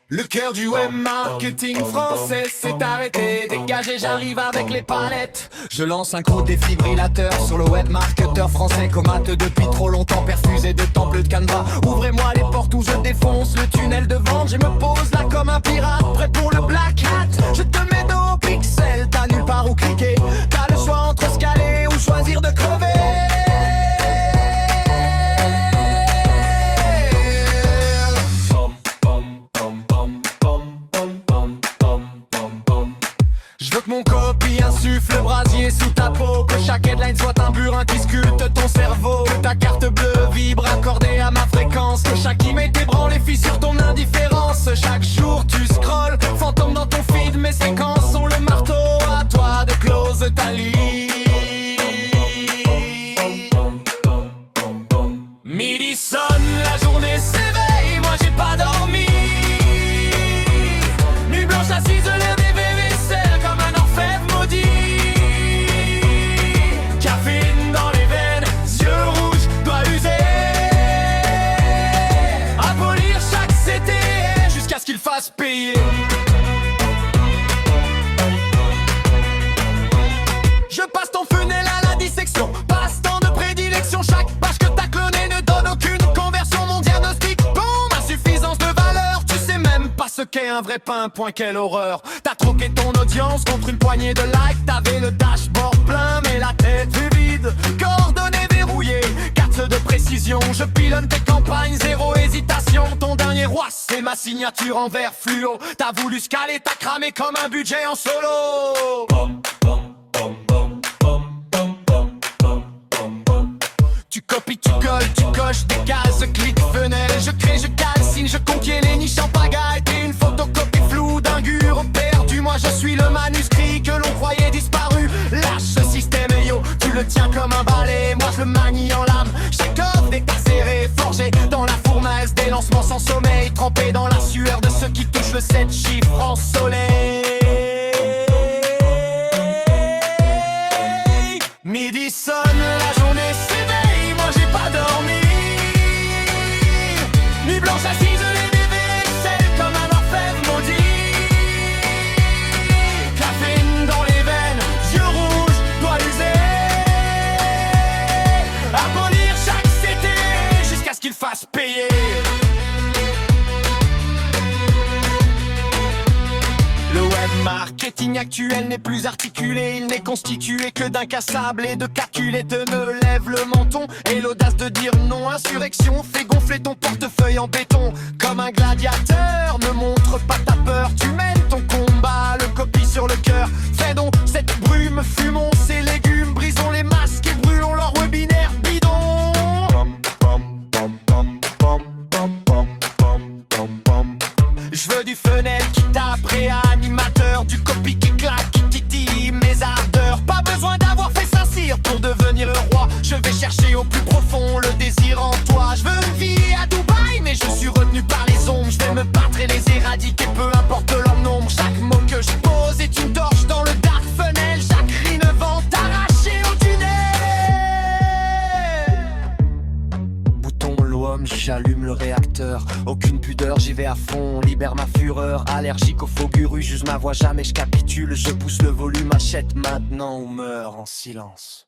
Le cœur du web marketing français s'est arrêté. Dégagé, j'arrive avec les palettes. Je lance un gros défibrillateur sur le web marketeur français. Comate depuis trop longtemps, perfusé de temps bleu de canevas. Ouvrez-moi les portes où je défonce le tunnel de vente. Je me pose là comme un pirate, prêt pour le black hat. Je te mets dos au pixel, t'as nulle part où cliquer. T'as le choix entre scaler ou choisir de crever. Je veux que mon copie insuffle le brasier sous ta peau. Que chaque headline soit un burin qui sculpte ton cerveau. Que ta carte bleue vibre accordée à ma fréquence. Que chaque email t'ébranle et fissure ton indifférence. Chaque jour tu scrolles, fantôme dans ton feed. Mes séquences sont le marteau, à toi de close ta ligne. Midi sonne, la journée s'éveille, moi j'ai pas dormi. Nuit blanche assise, l'air des vaisselle comme un orfèvre maudit. Caféine dans les veines, yeux rouges, doigts usés. Abolir chaque CT jusqu'à ce qu'il fasse payer. Je passe ton funnel à la dissection, passe-temps de prédilection. Chaque page que t'as clonée ne donne aucune conversion. Mon diagnostic, boum, insuffisance de valeur. Tu sais même pas ce qu'est un vrai pain, point quelle horreur. T'as troqué ton audience contre une poignée de likes. T'avais le dashboard plein mais la tête est vide. Coordonnées verrouillées, carte de précision. Je pilonne tes campagnes, zéro hésitation. Ton dernier roi, c'est ma signature en vert fluo. T'as voulu scaler, t'as cramé comme un budget en solo. Tu copies, tu colles, tu coches des cases, clic, fenêtre. Je crée, je calcine, je contiens les niches en pagaille. T'es une photocopie floue d'un guro perdu. Moi je suis le manuscrit que l'on croyait disparu. Lâche ce système et yo, tu le tiens comme un balai. Moi je le manie en lame, chaque offre est acérée. Forgé dans la fournaise des lancements sans sommeil. Trempé dans la sueur de ceux qui touchent le 7 chiffres en soleil. Midi sonne, la journée s'éveille, moi j'ai pas dormi. Nuit blanche assise, les vaisselle comme un orfèvre maudit. Caféine dans les veines, yeux rouges, doigts usés. Abolir chaque CT jusqu'à ce qu'il fasse payer. Le web marketing actuel n'est plus articulé. Il n'est constitué que d'incassables et de calculs. Te me lève le menton et l'audace de dire non. Insurrection, fais gonfler ton portefeuille en béton. Comme un gladiateur, ne montre pas ta peur. Tu mènes ton combat, le copie sur le cœur. Fais donc cette brume, fumons ces légumes. Brisons les masques et brûlons leur webinaire bidon. Je veux du funnel qui tape, réanimateur. Du copy qui claque, qui titille mes ardeurs. Pas besoin d'avoir fait Saint-Cyr pour devenir le roi. Je vais chercher au plus profond le désir en toi. Je veux une vie à Dubaï mais je suis retenu par les ombres. Je vais me battre et les éradiquer, peu importe leur nombre. Chaque mot que je pose est une torche dans le dark funnel. Chaque cri ne vente arraché au tunnel. Bouton l'homme, j'allume le réacteur. Aucune pudeur, j'y vais à fond, libère ma fureur. Allergique aux faux gurus, j'use ma voix, jamais je capitule. Je pousse le volume, achète maintenant ou meurs en silence.